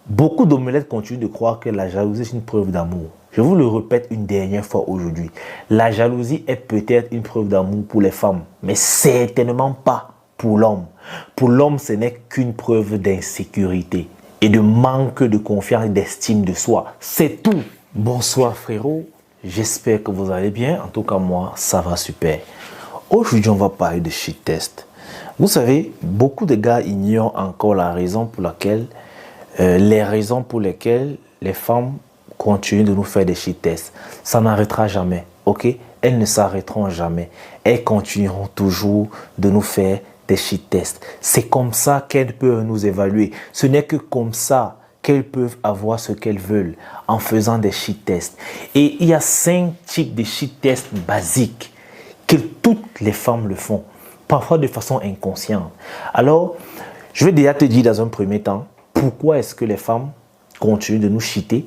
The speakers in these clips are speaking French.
Beaucoup d'omelettes continuent de croire que la jalousie est une preuve d'amour. Je vous le répète une dernière fois aujourd'hui. La jalousie est peut-être une preuve d'amour pour les femmes, mais certainement pas pour l'homme. Pour l'homme, ce n'est qu'une preuve d'insécurité et de manque de confiance et d'estime de soi. C'est tout. Bonsoir frérot, j'espère que vous allez bien. En tout cas, moi, ça va super. Aujourd'hui, on va parler de shit test. Vous savez, beaucoup de gars ignorent encore la raison pour laquelle les raisons pour lesquelles les femmes continuent de nous faire des shit tests. Ça n'arrêtera jamais, ok? Elles ne s'arrêteront jamais. Elles continueront toujours de nous faire des shit tests. C'est comme ça qu'elles peuvent nous évaluer. Ce n'est que comme ça qu'elles peuvent avoir ce qu'elles veulent en faisant des shit tests. Et il y a 5 types de shit tests basiques que toutes les femmes le font, parfois de façon inconsciente. Alors, je vais déjà te dire dans un premier temps, pourquoi est-ce que les femmes continuent de nous cheater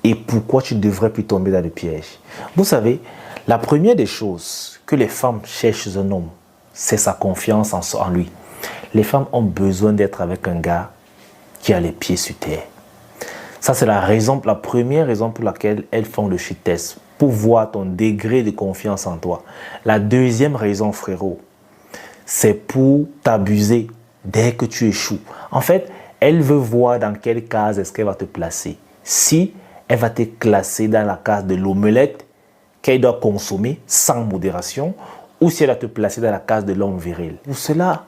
et pourquoi tu devrais plus tomber dans le piège. Vous savez, la première des choses que les femmes cherchent chez un homme, c'est sa confiance en lui. Les femmes ont besoin d'être avec un gars qui a les pieds sur terre. Ça, c'est la première raison pour laquelle elles font le shit test, pour voir ton degré de confiance en toi. La deuxième raison, frérot, c'est pour t'abuser dès que tu échoues. En fait, elle veut voir dans quelle case est-ce qu'elle va te placer. Si elle va te classer dans la case de l'omelette qu'elle doit consommer sans modération, ou si elle va te placer dans la case de l'homme viril. Pour cela,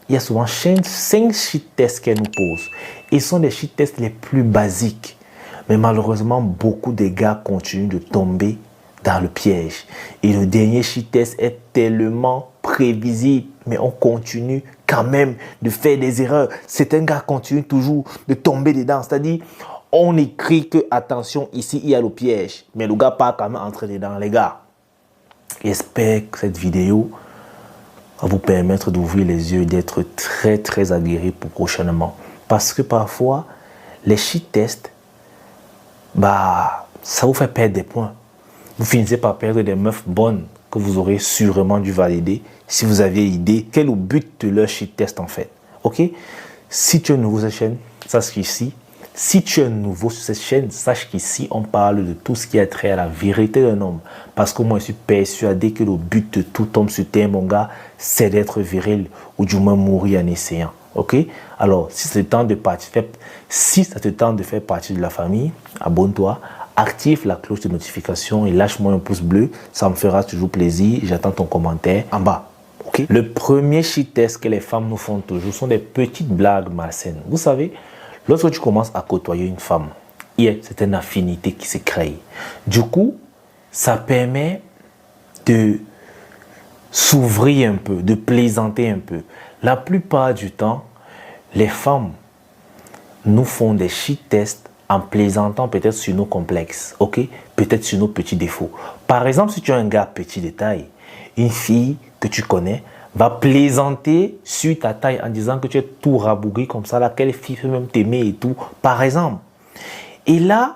il y a souvent 5 shit tests qu'elle nous pose. Et ce sont les shit tests les plus basiques. Mais malheureusement, beaucoup de gars continuent de tomber dans le piège. Et le dernier shit test est tellement prévisible, mais on continue quand même de faire des erreurs. Certains gars continuent toujours de tomber dedans. C'est-à-dire, on écrit que, attention, ici, il y a le piège. Mais le gars part quand même entrer dedans, les gars. J'espère que cette vidéo va vous permettre d'ouvrir les yeux et d'être très, très aguerri pour prochainement. Parce que parfois, les shit tests, ça vous fait perdre des points. Vous finissez par perdre des meufs bonnes que vous aurez sûrement dû valider si vous aviez idée quel est le but de leur shit test en fait. Ok? Si tu es nouveau sur cette chaîne, sache qu'ici, si tu es nouveau sur cette chaîne, sache qu'ici, on parle de tout ce qui a trait à la vérité d'un homme. Parce que moi, je suis persuadé que le but de tout homme sur terre, mon gars, c'est d'être viril ou du moins mourir en essayant. Ok? Alors, si c'est le temps de faire partie de la famille, abonne-toi. Active la cloche de notification et lâche-moi un pouce bleu. Ça me fera toujours plaisir. J'attends ton commentaire en bas. Okay? Le premier shit test que les femmes nous font toujours sont des petites blagues malsaines. Vous savez, lorsque tu commences à côtoyer une femme, c'est une affinité qui se crée. Du coup, ça permet de s'ouvrir un peu, de plaisanter un peu. La plupart du temps, les femmes nous font des shit tests en plaisantant peut-être sur nos complexes, ok? Peut-être sur nos petits défauts. Par exemple, si tu as un gars petit de taille, une fille que tu connais va plaisanter sur ta taille en disant que tu es tout rabougri comme ça, laquelle fille peut même t'aimer et tout, par exemple. Et là,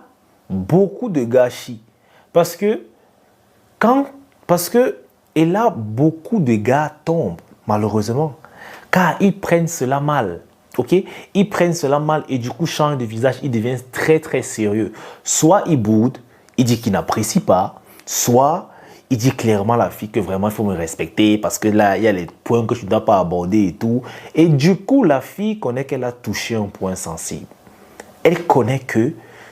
beaucoup de gars chient. Et là, beaucoup de gars tombent, malheureusement, car ils prennent cela mal. Ok, ils prennent cela mal et du coup changent de visage, ils deviennent très très sérieux. Soit ils boudent, ils disent qu'ils n'apprécient pas, soit ils disent clairement à la fille que vraiment il faut me respecter parce que là il y a les points que je ne dois pas aborder et tout. Et du coup la fille connaît qu'elle a touché un point sensible. Elle connaît que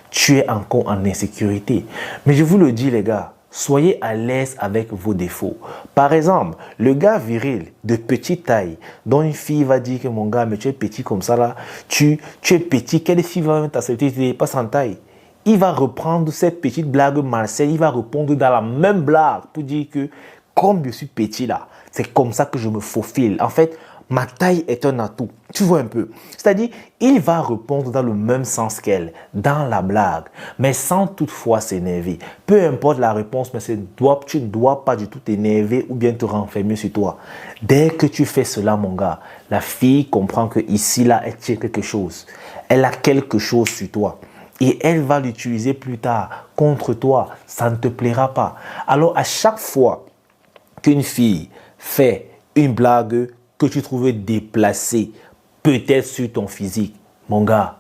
tu es encore en insécurité. Mais je vous le dis les gars, soyez à l'aise avec vos défauts. Par exemple, le gars viril de petite taille, dont une fille va dire que mon gars, mais tu es petit comme ça là, tu es petit, quelle fille va même t'accepter, tu n'es pas sans taille. Il va reprendre cette petite blague malsaine, il va répondre dans la même blague pour dire que comme je suis petit là, c'est comme ça que je me faufile. En fait, ma taille est un atout. Tu vois un peu. C'est-à-dire, il va répondre dans le même sens qu'elle, dans la blague, mais sans toutefois s'énerver. Peu importe la réponse, mais tu ne dois pas du tout t'énerver ou bien te renfermer sur toi. Dès que tu fais cela, mon gars, la fille comprend que ici, là, elle tient quelque chose. Elle a quelque chose sur toi. Et elle va l'utiliser plus tard contre toi. Ça ne te plaira pas. Alors, à chaque fois qu'une fille fait une blague que tu trouvais déplacée, peut-être sur ton physique, mon gars,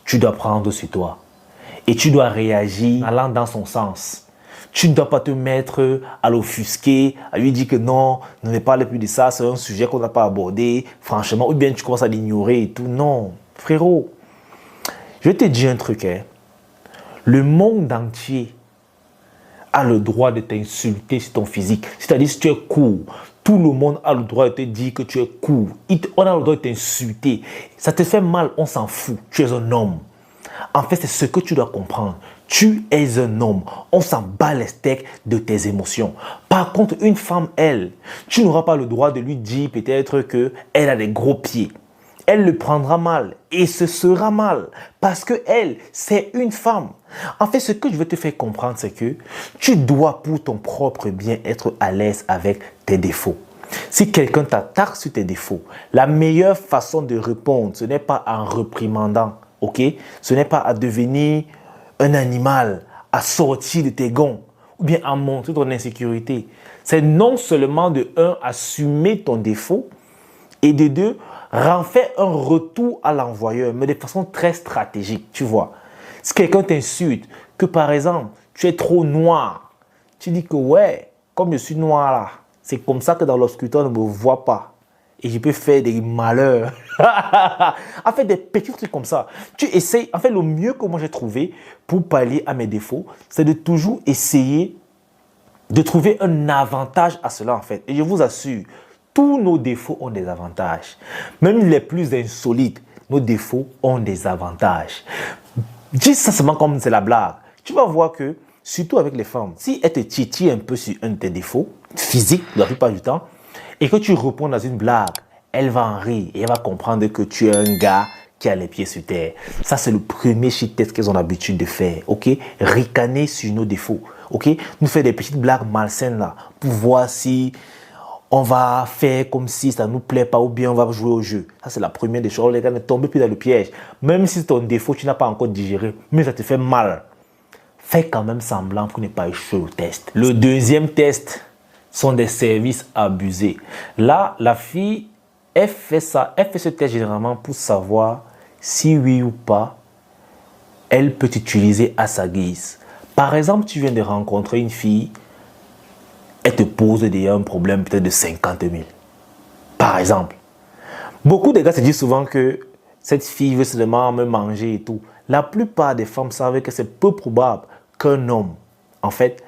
tu dois prendre sur toi. Et tu dois réagir en allant dans son sens. Tu ne dois pas te mettre à l'offusquer, à lui dire que non, ne parle plus de ça, c'est un sujet qu'on n'a pas abordé, franchement, ou bien tu commences à l'ignorer et tout. Non, frérot, je vais te dire un truc. Le monde entier a le droit de t'insulter sur ton physique. C'est-à-dire, si tu es court, tout le monde a le droit de te dire que tu es court. On a le droit de t'insulter. Ça te fait mal, on s'en fout. Tu es un homme. En fait, c'est ce que tu dois comprendre. Tu es un homme. On s'en bat les steaks de tes émotions. Par contre, une femme, elle, tu n'auras pas le droit de lui dire peut-être qu'elle a des gros pieds. Elle le prendra mal et ce sera mal parce que elle, c'est une femme. En fait, ce que je veux te faire comprendre, c'est que tu dois pour ton propre bien être à l'aise avec tes défauts. Si quelqu'un t'attaque sur tes défauts, la meilleure façon de répondre, ce n'est pas en reprimandant, ok? Ce n'est pas à devenir un animal, à sortir de tes gonds ou bien à montrer ton insécurité. C'est non seulement de un, assumer ton défaut et de deux, faire un retour à l'envoyeur, mais de façon très stratégique, tu vois. Si quelqu'un t'insulte, que par exemple, tu es trop noir, tu dis que ouais, comme je suis noir là, c'est comme ça que dans l'obscurité, on ne me voit pas. Et je peux faire des malheurs. En fait, des petits trucs comme ça. Tu essayes, en fait, le mieux que moi j'ai trouvé pour pallier à mes défauts, c'est de toujours essayer de trouver un avantage à cela, en fait. Et je vous assure, tous nos défauts ont des avantages. Même les plus insolites, nos défauts ont des avantages. Dis ça seulement comme c'est la blague. Tu vas voir que, surtout avec les femmes, si elles te titillent un peu sur un de tes défauts physiques, la plupart du temps, et que tu réponds dans une blague, elle va en rire et elle va comprendre que tu es un gars qui a les pieds sur terre. Ça, c'est le premier shit test qu'elles ont l'habitude de faire, ok? Ricaner sur nos défauts, ok? Nous faire des petites blagues malsaines là, pour voir si on va faire comme si ça ne nous plaît pas ou bien on va jouer au jeu. Ça, c'est la première des choses. Les gars, ne tombez plus dans le piège. Même si c'est ton défaut, tu n'as pas encore digéré, mais ça te fait mal. Fais quand même semblant pour ne pas échouer au test. Le deuxième test sont des services abusés. Là, la fille, elle fait ça. Elle fait ce test généralement pour savoir si oui ou pas, elle peut t'utiliser à sa guise. Par exemple, tu viens de rencontrer une fille, elle te pose déjà un problème peut-être de 50 000. Par exemple. Beaucoup de gars se disent souvent que cette fille veut seulement me manger et tout. La plupart des femmes savent que c'est peu probable qu'un homme, en fait,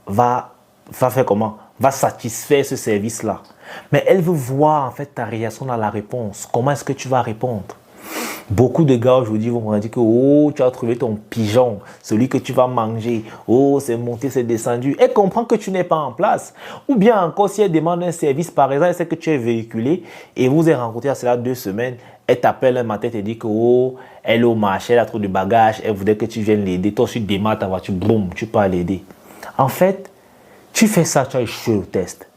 va faire comment? Va satisfaire ce service-là. Mais elle veut voir en fait ta réaction dans la réponse. Comment est-ce que tu vas répondre? Beaucoup de gars aujourd'hui vont me dire que oh, tu as trouvé ton pigeon, celui que tu vas manger. Oh, c'est monté, c'est descendu. Elle comprend que tu n'es pas en place. Ou bien encore, si elle demande un service, par exemple, elle sait que tu es véhiculé et vous avez rencontré à cela 2 semaines, elle t'appelle un matin et te dit que oh, elle est au marché, elle a trop de bagages, elle voudrait que tu viennes l'aider. Toi, tu démarres ta voiture, boum, tu peux l'aider. En fait, tu fais ça, tu as échoué au test.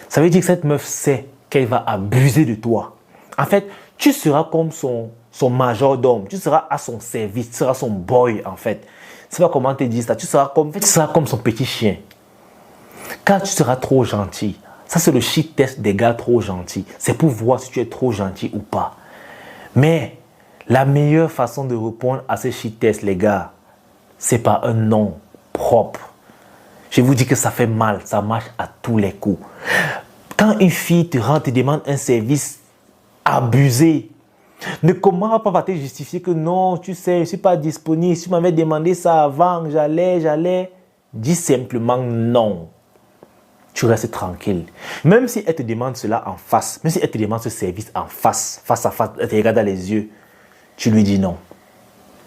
Ça veut dire que cette meuf sait qu'elle va abuser de toi. En fait, tu seras comme son majordome, tu seras à son service, tu seras son boy en fait. Je ne sais pas comment te dire ça, tu seras comme son petit chien. Quand tu seras trop gentil, ça c'est le shit test des gars trop gentils. C'est pour voir si tu es trop gentil ou pas. Mais la meilleure façon de répondre à ces shit tests, les gars, c'est pas un nom propre. Je vous dis que ça fait mal, ça marche à tous les coups. Quand une fille te demande un service abusé, ne commence pas à te justifier que non, tu sais, je ne suis pas disponible. Si tu m'avais demandé ça avant, j'allais. Dis simplement non. Tu restes tranquille. Même si elle te demande cela en face, même si elle te demande ce service en face à face, elle te regarde dans les yeux, tu lui dis non.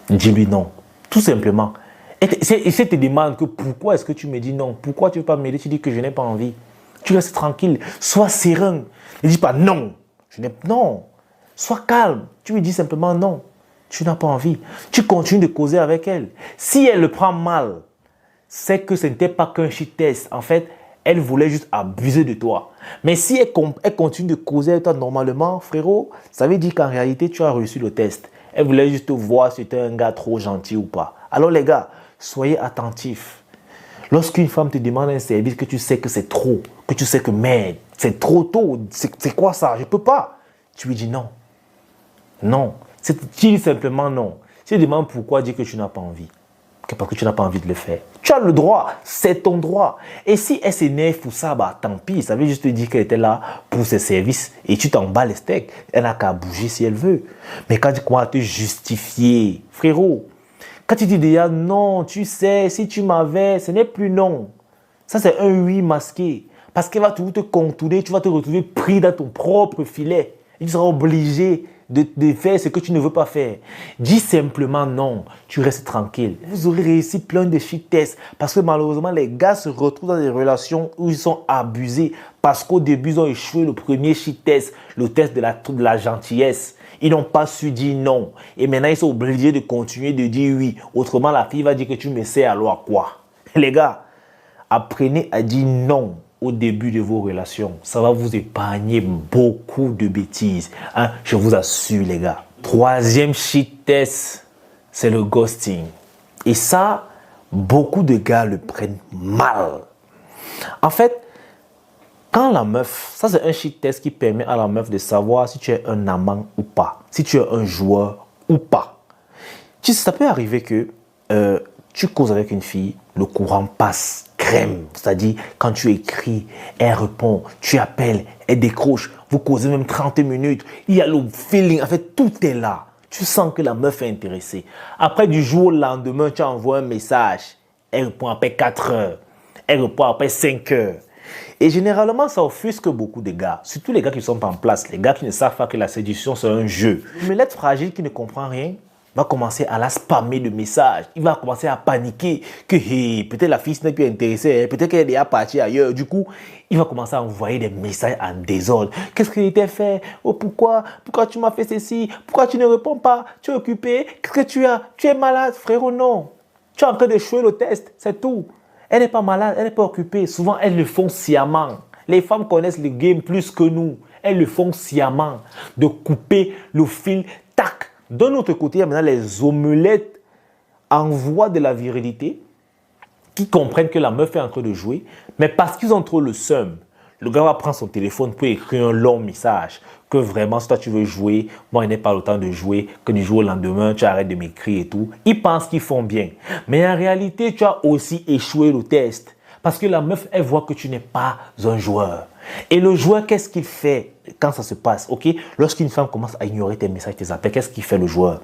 Dis-lui non. Tout simplement. Et si elle te demande que pourquoi est-ce que tu me dis non, pourquoi tu ne veux pas m'aider, tu dis que je n'ai pas envie. Tu restes tranquille. Sois serein. Ne dis pas non. Non. Sois calme. Tu lui dis simplement non. Tu n'as pas envie. Tu continues de causer avec elle. Si elle le prend mal, c'est que ce n'était pas qu'un shit test. En fait, elle voulait juste abuser de toi. Mais si elle continue de causer avec toi normalement, frérot, ça veut dire qu'en réalité, tu as réussi le test. Elle voulait juste voir si tu es un gars trop gentil ou pas. Alors les gars, soyez attentifs. Lorsqu'une femme te demande un service que tu sais que c'est trop, que tu sais que merde, c'est trop tôt, c'est quoi ça? Je ne peux pas. Tu lui dis non. Non. Tu dis simplement non. Si elle demande pourquoi, dis que tu n'as pas envie. Parce que tu n'as pas envie de le faire. Tu as le droit, c'est ton droit. Et si elle s'énerve pour ça, bah tant pis. Ça veut juste dire qu'elle était là pour ses services et tu t'en bats les steaks. Elle n'a qu'à bouger si elle veut. Mais quand tu commences à te justifier, frérot, quand tu dis déjà non, tu sais, si tu m'avais, ce n'est plus non. Ça, c'est un oui masqué. Parce qu'elle va toujours te contourner, tu vas te retrouver pris dans ton propre filet. Et tu seras obligé de faire ce que tu ne veux pas faire. Dis simplement non, tu restes tranquille. Vous aurez réussi plein de shit tests parce que malheureusement, les gars se retrouvent dans des relations où ils sont abusés parce qu'au début, ils ont échoué le premier shit test, le test de la gentillesse. Ils n'ont pas su dire non. Et maintenant, ils sont obligés de continuer de dire oui. Autrement, la fille va dire que tu me sers alors à quoi? Les gars, apprenez à dire non au début de vos relations. Ça va vous épargner beaucoup de bêtises. Hein? Je vous assure, les gars. Troisième shit test, c'est le ghosting. Et ça, beaucoup de gars le prennent mal. En fait, quand la meuf, ça c'est un shit test qui permet à la meuf de savoir si tu es un amant ou pas, si tu es un joueur ou pas. Ça peut arriver que tu causes avec une fille, le courant passe crème. C'est-à-dire, quand tu écris, elle répond, tu appelles, elle décroche, vous causez même 30 minutes, il y a le feeling, en fait, tout est là. Tu sens que la meuf est intéressée. Après, du jour au lendemain, tu envoies un message, elle répond après 4 heures, elle répond après 5 heures. Et généralement, ça offusque beaucoup de gars, surtout les gars qui ne sont pas en place, les gars qui ne savent pas que la séduction, c'est un jeu. Mais l'être fragile qui ne comprend rien, va commencer à la spammer de messages. Il va commencer à paniquer que hey, peut-être la fille n'est plus intéressée, peut-être qu'elle est déjà partie ailleurs. Du coup, il va commencer à envoyer des messages en désordre. Qu'est-ce qu'il était fait? Oh, pourquoi tu m'as fait ceci? Pourquoi tu ne réponds pas? Tu es occupé? Qu'est-ce que tu as? Tu es malade, frérot? Non. Tu es en train d'échouer le test, c'est tout. Elle n'est pas malade, elle n'est pas occupée. Souvent, elles le font sciemment. Les femmes connaissent le game plus que nous. Elles le font sciemment. De couper le fil, tac. D'un autre côté, il y a maintenant les omelettes en voie de la virilité qui comprennent que la meuf est en train de jouer, mais parce qu'ils ont trop le seum, le gars va prendre son téléphone pour écrire un long message que vraiment, si toi tu veux jouer, moi, il n'est pas le temps de jouer, que du jour au lendemain, tu arrêtes de m'écrire et tout. Ils pensent qu'ils font bien. Mais en réalité, tu as aussi échoué le test. Parce que la meuf, elle voit que tu n'es pas un joueur. Et le joueur, qu'est-ce qu'il fait quand ça se passe? Ok, lorsqu'une femme commence à ignorer tes messages, tes appels, qu'est-ce qu'il fait le joueur?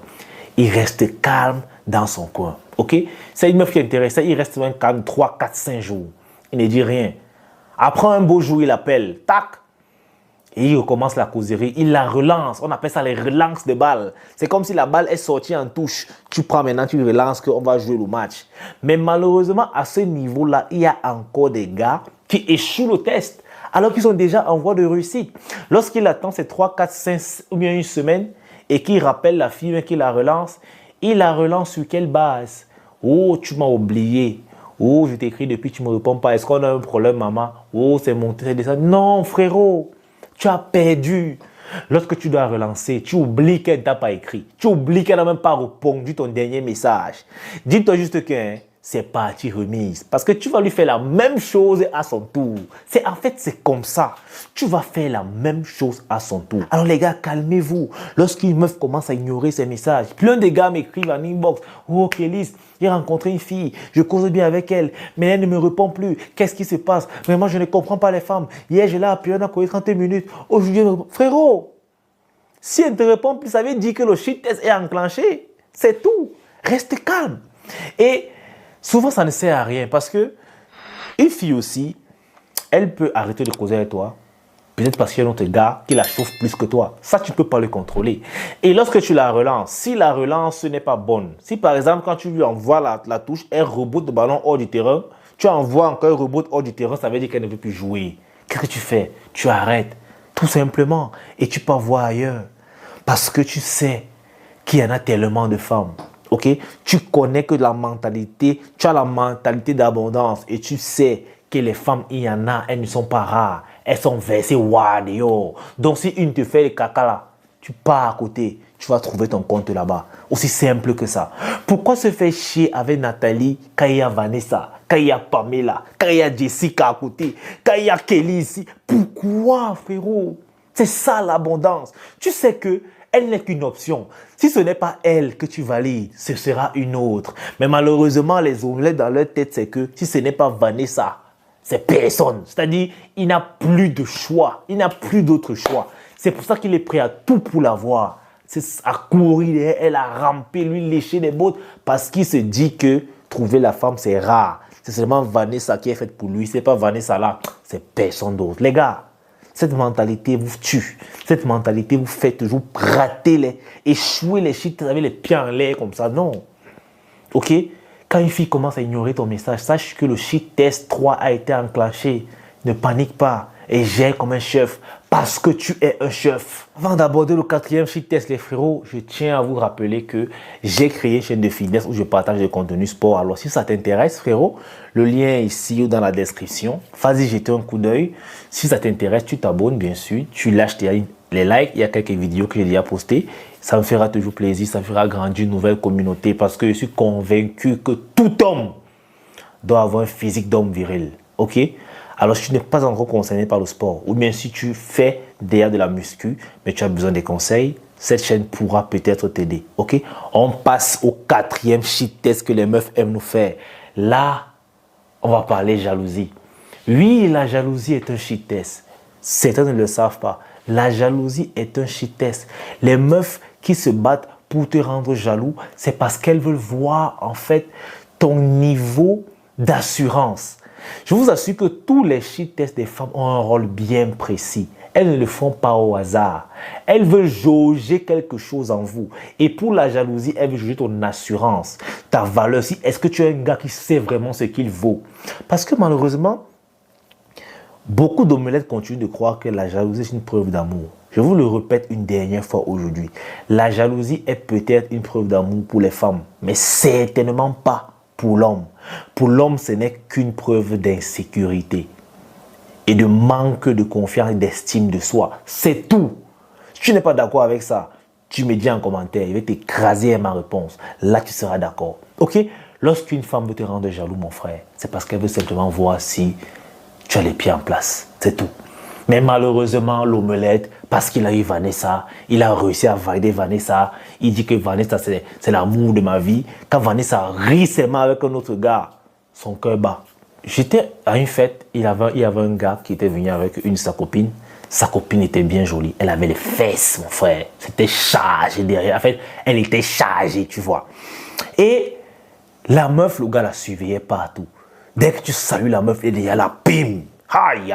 Il reste calme dans son coin. Ok, c'est une meuf qui est intéressée, il reste même calme 3, 4, 5 jours. Il ne dit rien. Après un beau jour, il appelle. Tac. Et il recommence la causerie, il la relance. On appelle ça les relances de balles. C'est comme si la balle est sortie en touche. Tu prends maintenant, tu relances qu'on va jouer le match. Mais malheureusement, à ce niveau-là, il y a encore des gars qui échouent le test alors qu'ils sont déjà en voie de réussite. Lorsqu'il attend ces 3, 4, 5 ou bien une semaine et qu'il rappelle la fille qui la relance, il la relance sur quelle base? Oh, tu m'as oublié. Oh, je t'écris depuis, tu ne me réponds pas. Est-ce qu'on a un problème, maman? Oh, c'est monté, c'est descendu. Non, frérot. Tu as perdu. Lorsque tu dois relancer, tu oublies qu'elle ne t'a pas écrit. Tu oublies qu'elle n'a même pas répondu ton dernier message. Dis-toi juste que c'est parti remise. Parce que tu vas lui faire la même chose à son tour. En fait, c'est comme ça. Tu vas faire la même chose à son tour. Alors les gars, calmez-vous. Lorsqu'une meuf commence à ignorer ses messages, plein de gars m'écrivent en inbox. Oh, Kélis, j'ai rencontré une fille. Je cause bien avec elle. Mais elle ne me répond plus. Qu'est-ce qui se passe? Vraiment, je ne comprends pas les femmes. Hier, je l'ai appelée, on a couru 30 minutes. Aujourd'hui, frérot, si elle ne te répond plus, ça veut dire que le shit test est enclenché. C'est tout. Reste calme. Et souvent, ça ne sert à rien parce que une fille aussi, elle peut arrêter de causer avec toi. Peut-être parce qu'il y a un autre gars qui la chauffe plus que toi. Ça, tu ne peux pas le contrôler. Et lorsque tu la relances, si la relance n'est pas bonne, si par exemple, quand tu lui envoies la touche, elle reboot le ballon hors du terrain, tu envoies encore un reboot hors du terrain, ça veut dire qu'elle ne veut plus jouer. Qu'est-ce que tu fais? Tu arrêtes, tout simplement, et tu peux voir ailleurs. Parce que tu sais qu'il y en a tellement de femmes. Ok, tu connais que la mentalité, tu as la mentalité d'abondance et tu sais que les femmes, il y en a, elles ne sont pas rares. Elles sont versées, waouh. Donc si une te fait le caca là, tu pars à côté, tu vas trouver ton compte là-bas. Aussi simple que ça. Pourquoi se faire chier avec Nathalie quand il y a Vanessa, quand il y a Pamela, quand il y a Jessica à côté, quand il y a Kelly ici? Pourquoi, frérot? C'est ça l'abondance. Tu sais que Elle n'est qu'une option. Si ce n'est pas elle que tu valides, ce sera une autre. Mais malheureusement, les omelettes dans leur tête, c'est que si ce n'est pas Vanessa, c'est personne. C'est-à-dire, il n'a plus de choix. Il n'a plus d'autre choix. C'est pour ça qu'il est prêt à tout pour l'avoir. C'est à courir derrière elle, à ramper, lui lécher les bottes, parce qu'il se dit que trouver la femme, c'est rare. C'est seulement Vanessa qui est faite pour lui. C'est pas Vanessa là, c'est personne d'autre. Les gars, cette mentalité vous tue. Cette mentalité vous fait toujours rater échouer les shit avec les pieds en l'air comme ça. Non. Ok? Quand une fille commence à ignorer ton message, sache que le shit test 3 a été enclenché. Ne panique pas et gère comme un chef parce que tu es un chef. Avant d'aborder le 4e shit test, les frérots, je tiens à vous rappeler que j'ai créé une chaîne de fitness où je partage des contenus sport. Alors si ça t'intéresse, frérot, le lien est ici ou dans la description. Vas-y, jette un coup d'œil. Si ça t'intéresse, tu t'abonnes bien sûr. Tu lâches les likes. Il y a quelques vidéos que j'ai déjà postées. Ça me fera toujours plaisir. Ça me fera grandir une nouvelle communauté parce que je suis convaincu que tout homme doit avoir un physique d'homme viril. Ok? Alors, si tu n'es pas encore concerné par le sport, ou bien si tu fais déjà de la muscu, mais tu as besoin des conseils, cette chaîne pourra peut-être t'aider. Ok? On passe au 4e shit test que les meufs aiment nous faire. Là, on va parler jalousie. Oui, la jalousie est un shit test. Certains ne le savent pas. La jalousie est un shit test. Les meufs qui se battent pour te rendre jaloux, c'est parce qu'elles veulent voir en fait ton niveau d'assurance. Je vous assure que tous les shit tests des femmes ont un rôle bien précis. Elles ne le font pas au hasard. Elles veulent jauger quelque chose en vous. Et pour la jalousie, elles veulent juger ton assurance, ta valeur. Est-ce que tu es un gars qui sait vraiment ce qu'il vaut? Parce que malheureusement, beaucoup d'omelettes continuent de croire que la jalousie est une preuve d'amour. Je vous le répète une dernière fois aujourd'hui. La jalousie est peut-être une preuve d'amour pour les femmes, mais certainement pas pour l'homme. Pour l'homme, ce n'est qu'une preuve d'insécurité et de manque de confiance et d'estime de soi. C'est tout. Si tu n'es pas d'accord avec ça, tu me dis en commentaire, je vais t'écraser ma réponse. Là, tu seras d'accord. Ok? Lorsqu'une femme veut te rendre jaloux, mon frère, c'est parce qu'elle veut simplement voir si tu as les pieds en place. C'est tout. Mais malheureusement, l'omelette, parce qu'il a eu Vanessa, il a réussi à valider Vanessa. Il dit que Vanessa, c'est l'amour de ma vie. Quand Vanessa rit seulement avec un autre gars, son cœur bat. J'étais à une fête, il y avait un gars qui était venu avec sa copine. Sa copine était bien jolie. Elle avait les fesses, mon frère. C'était chargé derrière. En fait, elle était chargée, tu vois. Et la meuf, le gars la surveillait partout. Dès que tu salues la meuf, elle est là, bim. Aïe.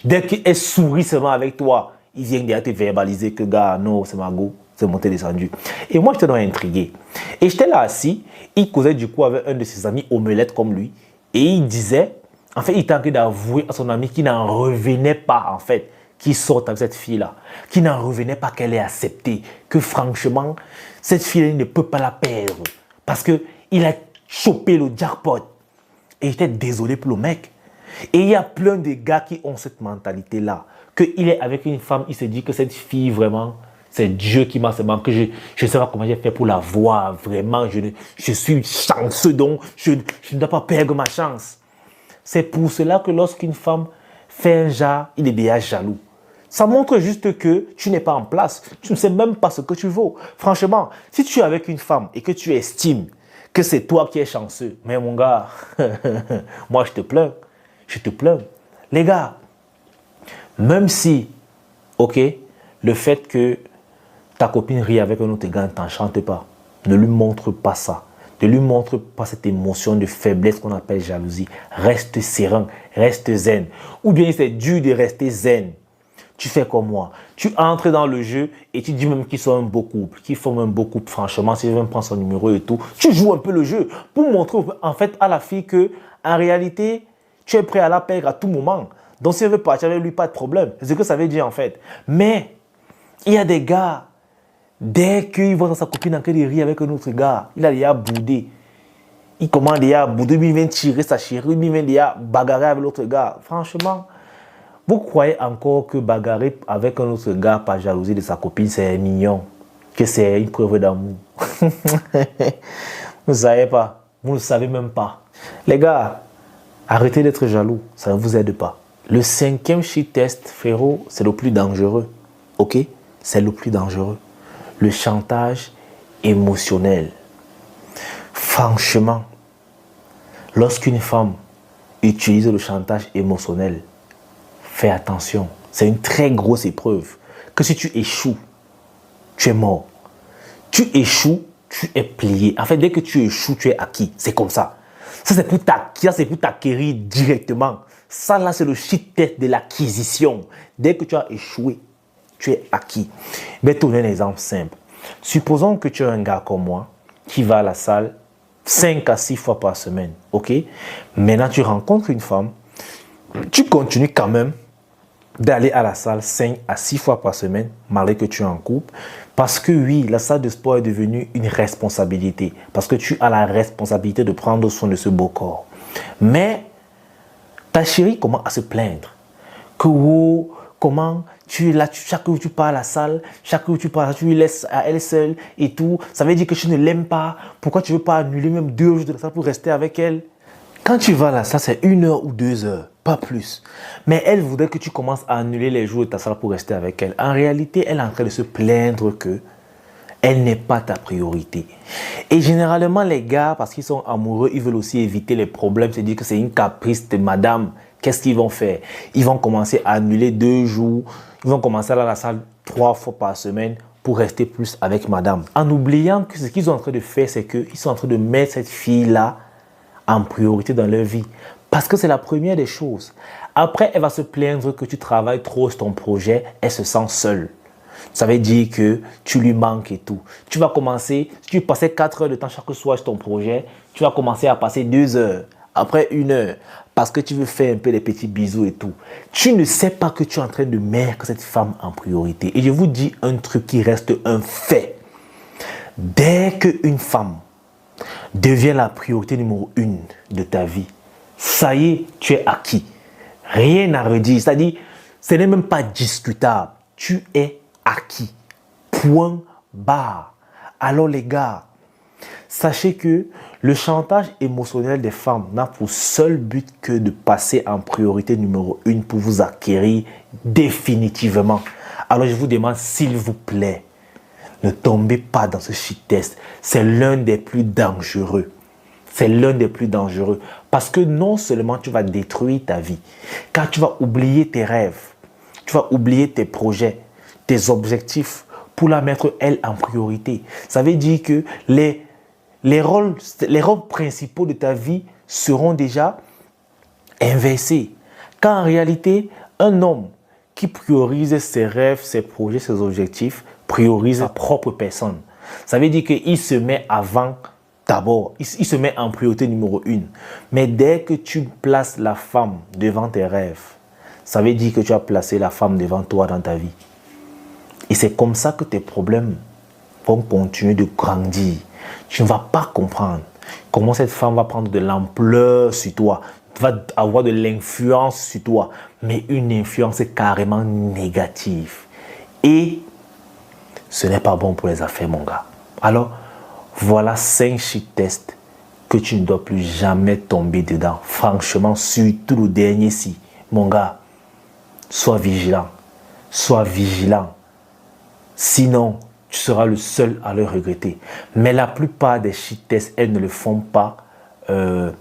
Dès qu'elle sourit seulement avec toi, il vient déjà te verbaliser que gars, non, c'est ma go, c'est monté descendu. Et moi, j'étais donc intrigué. Et j'étais là assis, il causait du coup avec un de ses amis omelettes comme lui. Et il disait, en fait, il tentait d'avouer à son ami qu'il n'en revenait pas, en fait, qu'il sorte avec cette fille-là. Qu'il n'en revenait pas qu'elle ait accepté. Que franchement, cette fille-là, il ne peut pas la perdre. Parce qu'il a chopé le jackpot. Et j'étais désolé pour le mec. Et il y a plein de gars qui ont cette mentalité-là. Qu'il est avec une femme, il se dit que cette fille, vraiment, c'est Dieu qui m'a seulement, que je ne sais pas comment j'ai fait pour la voir. Vraiment, je suis chanceux, donc je ne dois pas perdre ma chance. C'est pour cela que lorsqu'une femme fait un genre, il est déjà jaloux. Ça montre juste que tu n'es pas en place. Tu ne sais même pas ce que tu vaux. Franchement, si tu es avec une femme et que tu estimes que c'est toi qui es chanceux, mais mon gars, moi je te plains. Je te plains. Les gars, même si, ok, le fait que ta copine rit avec un autre gars ne t'enchante pas, ne lui montre pas ça. Ne lui montre pas cette émotion de faiblesse qu'on appelle jalousie. Reste serein, reste zen. Ou bien c'est dur de rester zen. Tu fais comme moi. Tu entres dans le jeu et tu dis même qu'ils sont un beau couple, qu'ils forment un beau couple. Franchement, si je veux me prendre son numéro et tout, tu joues un peu le jeu pour montrer en fait à la fille que, en réalité, tu es prêt à la perdre à tout moment. Donc, si elle veut partir avec lui, pas de problème. C'est ce que ça veut dire en fait. Mais, il y a des gars, dès qu'il voit dans sa copine en train de rire avec un autre gars, il a déjà boudé. Il commence déjà à bouder, il vient tirer sa chérie, il vient déjà bagarrer avec l'autre gars. Franchement, vous croyez encore que bagarrer avec un autre gars par jalousie de sa copine, c'est mignon, que c'est une preuve d'amour? Vous ne savez pas. Vous ne savez même pas. Les gars, arrêtez d'être jaloux, ça ne vous aide pas. Le 5e shit test, frérot, c'est le plus dangereux. Ok? C'est le plus dangereux. le chantage émotionnel. Franchement, lorsqu'une femme utilise le chantage émotionnel, fais attention. C'est une très grosse épreuve. Que si tu échoues, tu es mort. Tu échoues, tu es plié. En fait, dès que tu échoues, tu es acquis. C'est comme ça. Ça, c'est pour t'acquérir directement. Ça, là, c'est le shit test de l'acquisition. Dès que tu as échoué, tu es acquis. Je vais te donner un exemple simple. Supposons que tu es un gars comme moi qui va à la salle 5 à 6 fois par semaine. Ok? Maintenant, tu rencontres une femme. Tu continues quand même d'aller à la salle 5 à 6 fois par semaine, malgré que tu es en couple. Parce que oui, la salle de sport est devenue une responsabilité. Parce que tu as la responsabilité de prendre soin de ce beau corps. Mais ta chérie commence à se plaindre. Que oh, comment tu es là, chaque jour tu pars à la salle, chaque jour tu pars, tu lui laisses à elle seule et tout. Ça veut dire que tu ne l'aimes pas. Pourquoi tu ne veux pas annuler même 2 jours de la salle pour rester avec elle? Quand tu vas à la salle, c'est 1 heure ou 2 heures, pas plus. Mais elle voudrait que tu commences à annuler les jours de ta salle pour rester avec elle. En réalité, elle est en train de se plaindre que elle n'est pas ta priorité. Et généralement, les gars, parce qu'ils sont amoureux, ils veulent aussi éviter les problèmes, c'est dire que c'est une caprice de madame. Qu'est-ce qu'ils vont faire? Ils vont commencer à annuler 2 jours. Ils vont commencer à aller à la salle 3 fois par semaine pour rester plus avec madame. En oubliant que ce qu'ils sont en train de faire, c'est qu'ils sont en train de mettre cette fille-là en priorité dans leur vie. Parce que c'est la première des choses. Après, elle va se plaindre que tu travailles trop sur ton projet. Elle se sent seule. Ça veut dire que tu lui manques et tout. Tu vas commencer, si tu passais 4 heures de temps chaque soir sur ton projet, tu vas commencer à passer 2 heures, après 1 heure, parce que tu veux faire un peu des petits bisous et tout. Tu ne sais pas que tu es en train de mettre cette femme en priorité. Et je vous dis un truc qui reste un fait. Dès qu'une femme devient la priorité numéro 1 de ta vie, ça y est, tu es acquis. Rien à redire. C'est-à-dire, ce n'est même pas discutable. Tu es acquis. Point barre. Alors les gars, sachez que le chantage émotionnel des femmes n'a pour seul but que de passer en priorité numéro 1 pour vous acquérir définitivement. Alors je vous demande s'il vous plaît, ne tombez pas dans ce shit test. C'est l'un des plus dangereux. C'est l'un des plus dangereux. Parce que non seulement tu vas détruire ta vie, car tu vas oublier tes rêves, tu vas oublier tes projets, tes objectifs pour la mettre elle en priorité. Ça veut dire que les rôles principaux de ta vie seront déjà inversés. Car en réalité, un homme qui priorise ses rêves, ses projets, ses objectifs, priorise sa propre personne. Ça veut dire qu'il se met avant d'abord, il se met en priorité numéro 1. Mais dès que tu places la femme devant tes rêves, ça veut dire que tu as placé la femme devant toi dans ta vie. Et c'est comme ça que tes problèmes vont continuer de grandir. Tu ne vas pas comprendre comment cette femme va prendre de l'ampleur sur toi, va avoir de l'influence sur toi, mais une influence carrément négative. Et ce n'est pas bon pour les affaires, mon gars. Alors, voilà 5 shit tests que tu ne dois plus jamais tomber dedans. Franchement, surtout le dernier-ci, mon gars, sois vigilant. Sois vigilant. Sinon, tu seras le seul à le regretter. Mais la plupart des shit tests, elles ne le font pas dans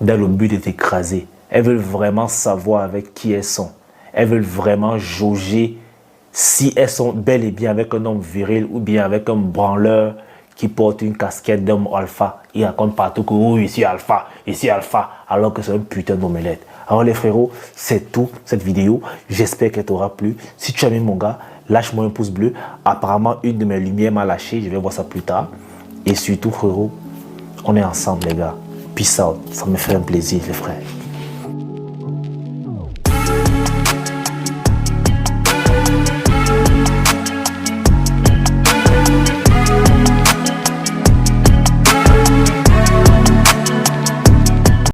le but de t'écraser. Elles veulent vraiment savoir avec qui elles sont. Elles veulent vraiment jauger si elles sont bel et bien avec un homme viril ou bien avec un branleur qui porte une casquette d'homme alpha. Il raconte partout que oui, ici alpha, alors que c'est un putain d'omelette. Alors les frérots, c'est tout cette vidéo. J'espère qu'elle t'aura plu. Si tu as aimé mon gars, lâche-moi un pouce bleu. Apparemment, une de mes lumières m'a lâché. Je vais voir ça plus tard. Et surtout, frérot, on est ensemble, les gars. Peace out. Ça me fait un plaisir, les frères.